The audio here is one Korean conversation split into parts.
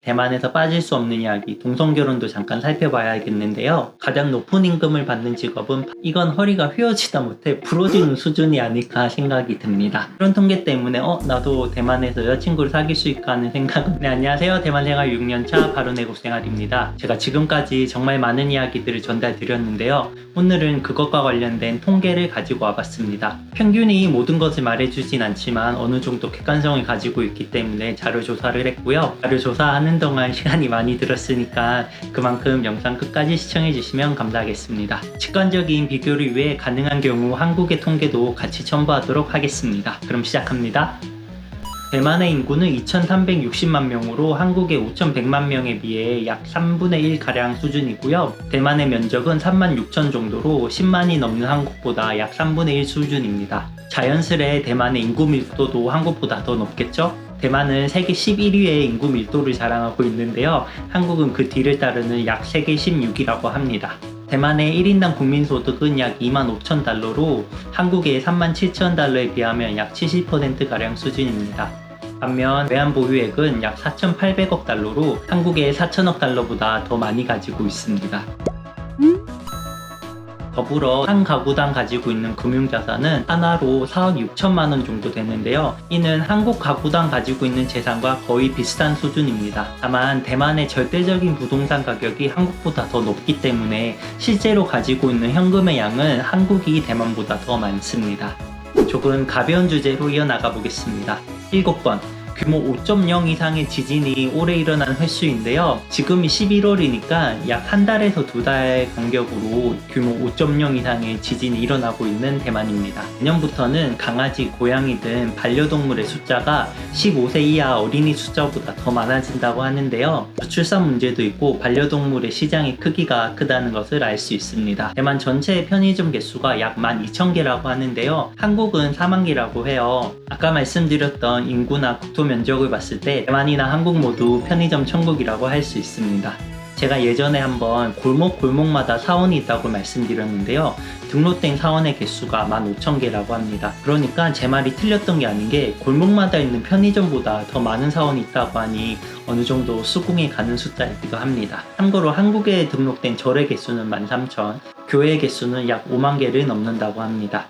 대만에서 빠질 수 없는 이야기, 동성결혼도 잠깐 살펴봐야겠는데요. 가장 높은 임금을 받는 직업은 이건 허리가 휘어지다 못해 부러지는 수준이 아닐까 생각이 듭니다. 이런 통계 때문에 나도 대만에서 여자친구를 사귈 수 있을까 하는 생각은 네, 안녕하세요. 대만생활 6년차 바로내국생활입니다. 제가 지금까지 정말 많은 이야기들을 전달드렸는데요. 오늘은 그것과 관련된 통계를 가지고 와봤습니다. 평균이 모든 것을 말해주진 않지만 어느 정도 객관성을 가지고 있기 때문에 자료 조사를 했고요. 자료 조사하는 동안 시간이 많이 들었으니까 그만큼 영상 끝까지 시청해주시면 감사하겠습니다. 직관적인 비교를 위해 가능한 경우 한국의 통계도 같이 첨부하도록 하겠습니다. 그럼 시작합니다. 대만의 인구는 2,360만 명으로 한국의 5,100만 명에 비해 약 3분의 1가량 수준이고요. 대만의 면적은 3만 6천 정도로 10만이 넘는 한국보다 약 3분의 1 수준입니다. 자연스레 대만의 인구 밀도도 한국보다 더 높겠죠? 대만은 세계 11위의 인구 밀도를 자랑하고 있는데요. 한국은 그 뒤를 따르는 약 세계 16위라고 합니다. 대만의 1인당 국민소득은 약 2만 5천 달러로 한국의 3만 7천 달러에 비하면 약 70%가량 수준입니다. 반면 외환보유액은 약 4,800억 달러로 한국의 4천억 달러보다 더 많이 가지고 있습니다. 더불어 한 가구당 가지고 있는 금융자산은 하나로 4억 6천만 원 정도 되는데요. 이는 한국 가구당 가지고 있는 재산과 거의 비슷한 수준입니다. 다만 대만의 절대적인 부동산 가격이 한국보다 더 높기 때문에 실제로 가지고 있는 현금의 양은 한국이 대만보다 더 많습니다. 조금 가벼운 주제로 이어나가 보겠습니다. 7번. 규모 5.0 이상의 지진이 올해 일어난 횟수인데요. 지금이 11월이니까 약 한 달에서 두 달 간격으로 규모 5.0 이상의 지진이 일어나고 있는 대만입니다. 내년부터는 강아지, 고양이 등 반려동물의 숫자가 15세 이하 어린이 숫자보다 더 많아진다고 하는데요. 출산 문제도 있고 반려동물의 시장의 크기가 크다는 것을 알 수 있습니다. 대만 전체의 편의점 개수가 약 12,000개라고 하는데요. 한국은 4만 개라고 해요. 아까 말씀드렸던 인구나 국토 면적을 봤을 때 대만이나 한국 모두 편의점 천국이라고 할 수 있습니다. 제가 예전에 한번 골목마다 사원이 있다고 말씀드렸는데요. 등록된 사원의 개수가 15,000개라고 합니다. 그러니까 제 말이 틀렸던 게 아닌 게 골목마다 있는 편의점보다 더 많은 사원이 있다고 하니 어느 정도 수긍이 가는 숫자이기도 합니다. 참고로 한국에 등록된 절의 개수는 13,000, 교회 개수는 약 5만 개를 넘는다고 합니다.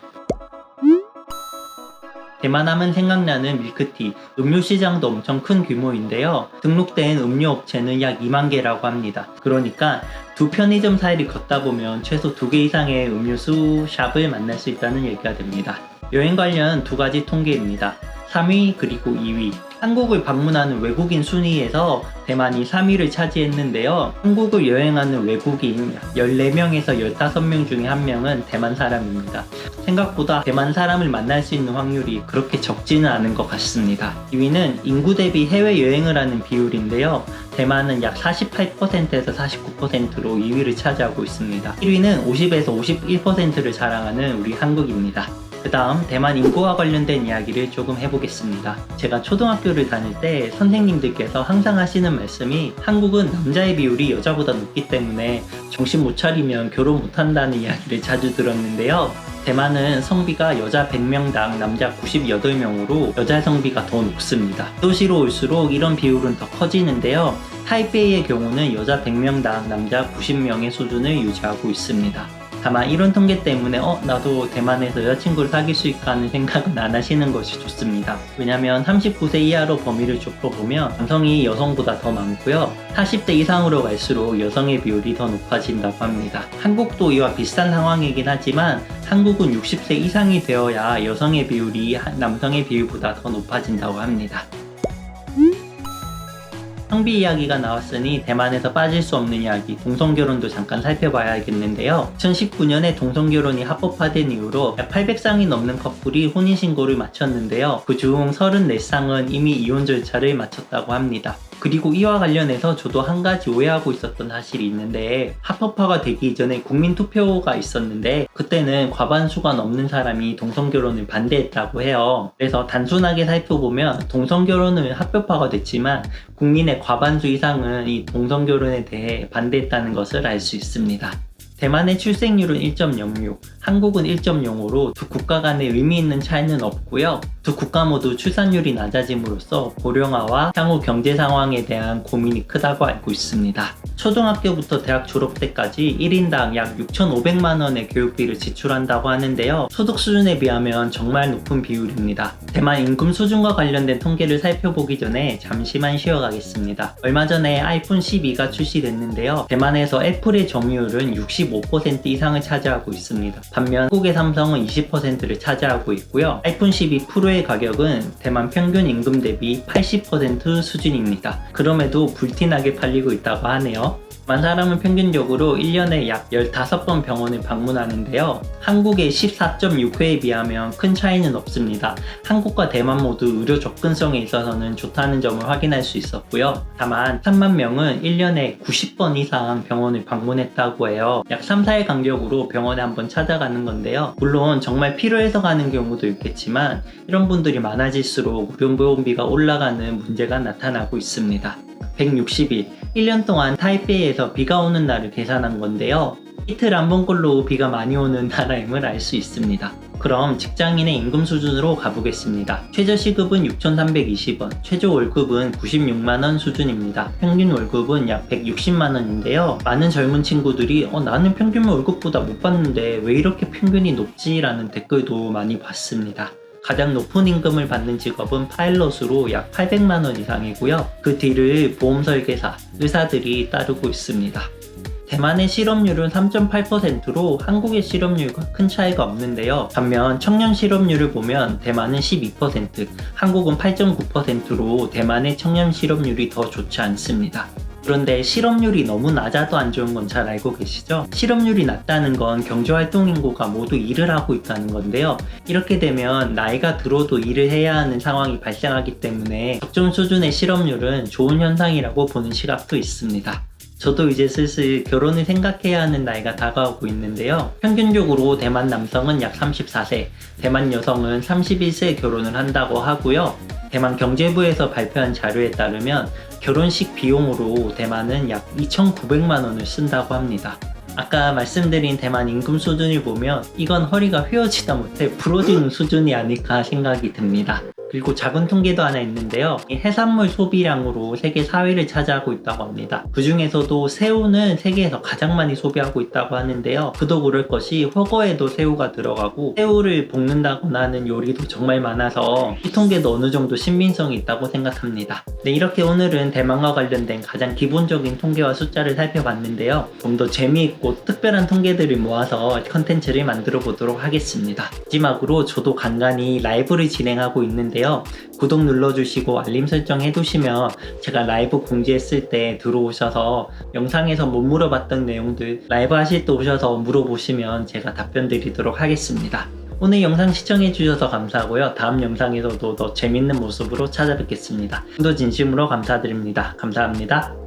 대만 하면 생각나는 밀크티, 음료 시장도 엄청 큰 규모인데요. 등록된 음료 업체는 약 2만 개라고 합니다. 그러니까 두 편의점 사이를 걷다 보면 최소 2개 이상의 음료수 샵을 만날 수 있다는 얘기가 됩니다. 여행 관련 두 가지 통계입니다. 3위 그리고 2위. 한국을 방문하는 외국인 순위에서 대만이 3위를 차지했는데요. 한국을 여행하는 외국인 14명에서 15명 중에 1명은 대만 사람입니다. 생각보다 대만 사람을 만날 수 있는 확률이 그렇게 적지는 않은 것 같습니다. 2위는 인구 대비 해외여행을 하는 비율인데요. 대만은 약 48%에서 49%로 2위를 차지하고 있습니다. 1위는 50에서 51%를 자랑하는 우리 한국입니다. 그 다음 대만 인구와 관련된 이야기를 조금 해보겠습니다. 제가 초등학교를 다닐 때 선생님들께서 항상 하시는 말씀이 한국은 남자의 비율이 여자보다 높기 때문에 정신 못 차리면 결혼 못한다는 이야기를 자주 들었는데요. 대만은 성비가 여자 100명당 남자 98명으로 여자 성비가 더 높습니다. 도시로 올수록 이런 비율은 더 커지는데요. 타이베이의 경우는 여자 100명당 남자 90명의 수준을 유지하고 있습니다. 다만 이런 통계 때문에 나도 대만에서 여자친구를 사귈 수 있을까 하는 생각은 안 하시는 것이 좋습니다. 왜냐면 39세 이하로 범위를 좁혀보면 남성이 여성보다 더 많고요. 40대 이상으로 갈수록 여성의 비율이 더 높아진다고 합니다. 한국도 이와 비슷한 상황이긴 하지만 한국은 60세 이상이 되어야 여성의 비율이 남성의 비율보다 더 높아진다고 합니다. 성비 이야기가 나왔으니 대만에서 빠질 수 없는 이야기, 동성결혼도 잠깐 살펴봐야겠는데요. 2019년에 동성결혼이 합법화된 이후로 800쌍이 넘는 커플이 혼인신고를 마쳤는데요. 그중 34쌍은 이미 이혼 절차를 마쳤다고 합니다. 그리고 이와 관련해서 저도 한 가지 오해하고 있었던 사실이 있는데 합법화가 되기 이전에 국민투표가 있었는데 그때는 과반수가 넘는 사람이 동성결혼을 반대했다고 해요. 그래서 단순하게 살펴보면 동성결혼은 합법화가 됐지만 국민의 과반수 이상은 이 동성결혼에 대해 반대했다는 것을 알 수 있습니다. 대만의 출생률은 1.06, 한국은 1.05로 두 국가 간에 의미 있는 차이는 없고요. 두 국가 모두 출산율이 낮아짐으로써 고령화와 향후 경제 상황에 대한 고민이 크다고 알고 있습니다. 초등학교부터 대학 졸업 때까지 1인당 약 6,500만 원의 교육비를 지출한다고 하는데요. 소득 수준에 비하면 정말 높은 비율입니다. 대만 임금 수준과 관련된 통계를 살펴보기 전에 잠시만 쉬어가겠습니다. 얼마 전에 아이폰 12가 출시됐는데요. 대만에서 애플의 점유율은 65% 이상을 차지하고 있습니다. 반면 한국의 삼성은 20%를 차지하고 있고요. 아이폰 12 프로의 가격은 대만 평균 임금 대비 80% 수준입니다. 그럼에도 불티나게 팔리고 있다고 하네요. 만 사람은 평균적으로 1년에 약 15번 병원을 방문하는데요. 한국의 14.6회에 비하면 큰 차이는 없습니다. 한국과 대만 모두 의료 접근성에 있어서는 좋다는 점을 확인할 수 있었고요. 다만 3만 명은 1년에 90번 이상 병원을 방문했다고 해요. 약 3, 4일 간격으로 병원에 한번 찾아가는 건데요. 물론 정말 필요해서 가는 경우도 있겠지만 이런 분들이 많아질수록 의료보험비가 올라가는 문제가 나타나고 있습니다. 160일, 1년 동안 타이베이에서 비가 오는 날을 계산한 건데요. 이틀 안 본 걸로 비가 많이 오는 나라임을 알 수 있습니다. 그럼 직장인의 임금 수준으로 가보겠습니다. 최저 시급은 6,320원, 최저 월급은 96만원 수준입니다. 평균 월급은 약 160만원인데요. 많은 젊은 친구들이 나는 평균 월급보다 못 받는데 왜 이렇게 평균이 높지? 라는 댓글도 많이 봤습니다. 가장 높은 임금을 받는 직업은 파일럿으로 약 800만원 이상이고요. 그 뒤를 보험 설계사, 의사들이 따르고 있습니다. 대만의 실업률은 3.8%로 한국의 실업률과 큰 차이가 없는데요. 반면 청년 실업률을 보면 대만은 12%, 한국은 8.9%로 대만의 청년 실업률이 더 좋지 않습니다. 그런데 실업률이 너무 낮아도 안 좋은 건 잘 알고 계시죠? 실업률이 낮다는 건 경제활동 인구가 모두 일을 하고 있다는 건데요. 이렇게 되면 나이가 들어도 일을 해야 하는 상황이 발생하기 때문에 적정 수준의 실업률은 좋은 현상이라고 보는 시각도 있습니다. 저도 이제 슬슬 결혼을 생각해야 하는 나이가 다가오고 있는데요. 평균적으로 대만 남성은 약 34세, 대만 여성은 31세에 결혼을 한다고 하고요. 대만 경제부에서 발표한 자료에 따르면 결혼식 비용으로 대만은 약 2,900만 원을 쓴다고 합니다. 아까 말씀드린 대만 임금 수준을 보면 이건 허리가 휘어지다 못해 부러지는 수준이 아닐까 생각이 듭니다. 그리고 작은 통계도 하나 있는데요. 해산물 소비량으로 세계 4위를 차지하고 있다고 합니다. 그 중에서도 새우는 세계에서 가장 많이 소비하고 있다고 하는데요. 그도 그럴 것이 훠궈에도 새우가 들어가고 새우를 볶는다거나 하는 요리도 정말 많아서 이 통계도 어느 정도 신빙성이 있다고 생각합니다. 네, 이렇게 오늘은 대만과 관련된 가장 기본적인 통계와 숫자를 살펴봤는데요. 좀 더 재미있고 특별한 통계들을 모아서 컨텐츠를 만들어 보도록 하겠습니다. 마지막으로 저도 간간히 라이브를 진행하고 있는데요. 구독 눌러주시고 알림 설정 해두시면 제가 라이브 공지했을 때 들어오셔서 영상에서 못 물어봤던 내용들 라이브 하실 때 오셔서 물어보시면 제가 답변 드리도록 하겠습니다. 오늘 영상 시청해주셔서 감사하고요. 다음 영상에서도 더 재밌는 모습으로 찾아뵙겠습니다. 좀 더 진심으로 감사드립니다. 감사합니다.